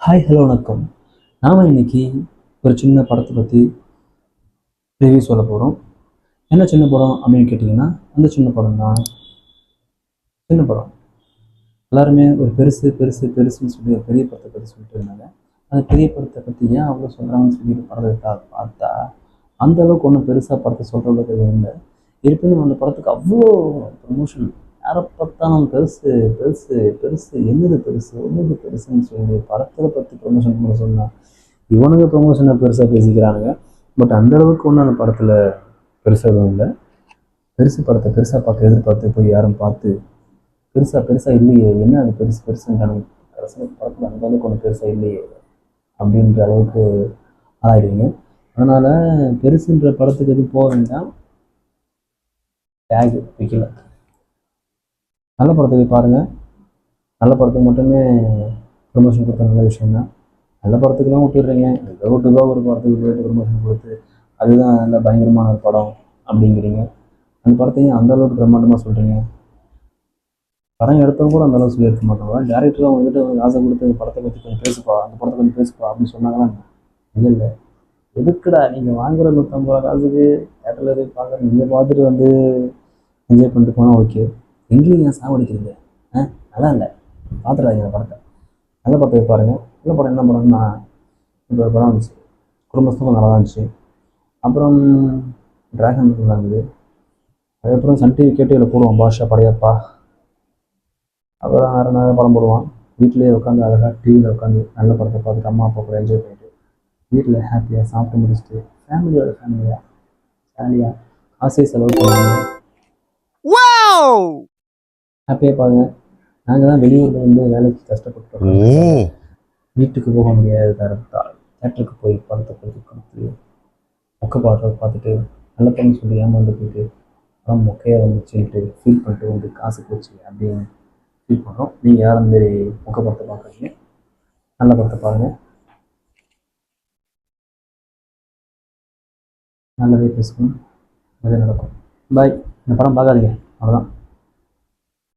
Hi hello வணக்கம். நாம் இன்னைக்கு ஒரு சின்ன படத்தை பற்றி ரிவ்யூ சொல்ல போகிறோம். என்ன சின்ன படம் அப்படின்னு கேட்டிங்கன்னா, அந்த சின்ன படம் தான் சின்ன படம். எல்லாருமே ஒரு பெருசு பெருசு பெருசுன்னு சொல்லி ஒரு பெரிய படத்தை பற்றி சொல்லிட்டு இருந்தாங்க. அந்த பெரிய படத்தை பற்றி ஏன் அவ்வளோ சொல்கிறாங்கன்னு சொல்லி படத்தை பார்த்தா அந்த அளவுக்கு ஒன்றும் பெருசாக படத்தை சொல்கிற அளவுக்கு எதுவும் இல்லை. இருப்பினும் அந்த படத்துக்கு அவ்வளோ ப்ரமோஷன். யாரை பார்த்தாலும் பெருசு பெருசு பெருசு, என்னது பெருசு ஒன்றுது பெருசுன்னு சொல்லி படத்தை பற்றி ப்ரமோஷன் பண்ண சொன்னால் இவனுங்க ப்ரொமோஷனை பெருசாக பேசிக்கிறானுங்க. பட் அந்த அளவுக்கு ஒன்றும் அந்த படத்தில் பெருசாக எதுவும் இல்லை. பெருசு படத்தை பெருசாக பார்க்க எதிர்பார்த்து போய் யாரும் பார்த்து பெருசாக இல்லையே, என்ன அது பெருசு பெருசுன்றானுங்க. கடைசியில் படத்தில் அந்த அளவுக்கு ஒன்றும் பெருசாக இல்லையே அப்படின்ற அளவுக்கு ஆயிடுவீங்க. அதனால் பெருசுன்ற படத்துக்கு எதுவும் போக வேண்டாம். டேக் வைக்கல. நல்ல படத்துக்கு பாருங்கள். நல்ல படத்துக்கு மட்டுமே ப்ரொமோஷன் கொடுத்த நல்ல விஷயம்தான். நல்ல படத்துக்குலாம் விட்டுடுறீங்க, ஏதோ விட்டுதான் ஒரு படத்துக்கு போயிட்டு ப்ரொமோஷன் கொடுத்து அதுதான் நல்ல பயங்கரமான ஒரு படம் அப்படிங்கிறீங்க. அந்த படத்தையும் அந்த அளவுக்கு பிரம்மாண்டமாக சொல்கிறீங்க. படம் எடுத்தவங்க கூட அந்த அளவுக்கு சொல்லியிருக்க மாட்டாங்க. டேரக்டரும் வந்துட்டு ஆசை கொடுத்து அந்த படத்தை பற்றி கொஞ்சம் பேசுப்பா, அந்த படத்தை கொஞ்சம் பேசுப்பா அப்படின்னு சொன்னாங்கன்னா இல்லை இல்லை, எதுக்குடா நீங்கள் வாங்குற 150 ரூபா காசுக்கு தேட்டரில் போய் பார்க்குற நீங்கள் பார்த்துட்டு வந்து என்ஜாய் பண்ணிட்டு போனால் ஓகே. எங்கேயும் ஏன் சாவடிக்கிறீங்க? நல்லா இல்லை, பார்த்துடாதீங்க அந்த படத்தை. நல்ல படத்தை பாருங்கள். நல்ல படம் என்ன படம்னா, இப்போ ஒரு படம் வந்துச்சு, குடும்பஸ்தம் நல்லா இருந்துச்சு. அப்புறம் டிராகன் நல்லா இருந்தது. அதுக்கப்புறம் சன் டிவி கேடிவியில் போடுவான் பாஷா படையப்பா. அப்புறம் நிறைய படம் போடுவான். வீட்டிலேயே உட்காந்து அழகாக டிவியில் உட்காந்து நல்ல படத்தை பார்த்துட்டு அம்மா அப்பா கூட என்ஜாய் பண்ணிட்டு வீட்டில் ஹாப்பியாக சாப்பிட்டு முடிச்சுட்டு ஃபேமிலியாக ஜாலியாக ஆசை செலவு பண்ணுவாங்க. ஹாப்பியாக பாருங்க. நாங்கள் தான் வெளியூரில் வந்து வேலைக்கு கஷ்டப்பட்டு வீட்டுக்கு போக முடியாத தரத்தால் தேட்டருக்கு போய் படத்தை கொடுத்து மொக்க பாடுறத பார்த்துட்டு நல்ல படம் சொல்லி ஏமாந்து போயிட்டு படம் மொக்கையாக வந்துச்சுன்ட்டு ஃபீல் பண்ணிட்டு வந்து காசு போச்சு அப்படின்னு ஃபீல் பண்ணுறோம். நீங்கள் யாரும் மாரி மொக்க படத்தை பார்க்குறீங்க. நல்ல படத்தை பாருங்கள். நல்லதே பேசணும், அதே நடக்கும். பாய். இந்த படம் பார்க்காதீங்க, அவ்வளோதான்.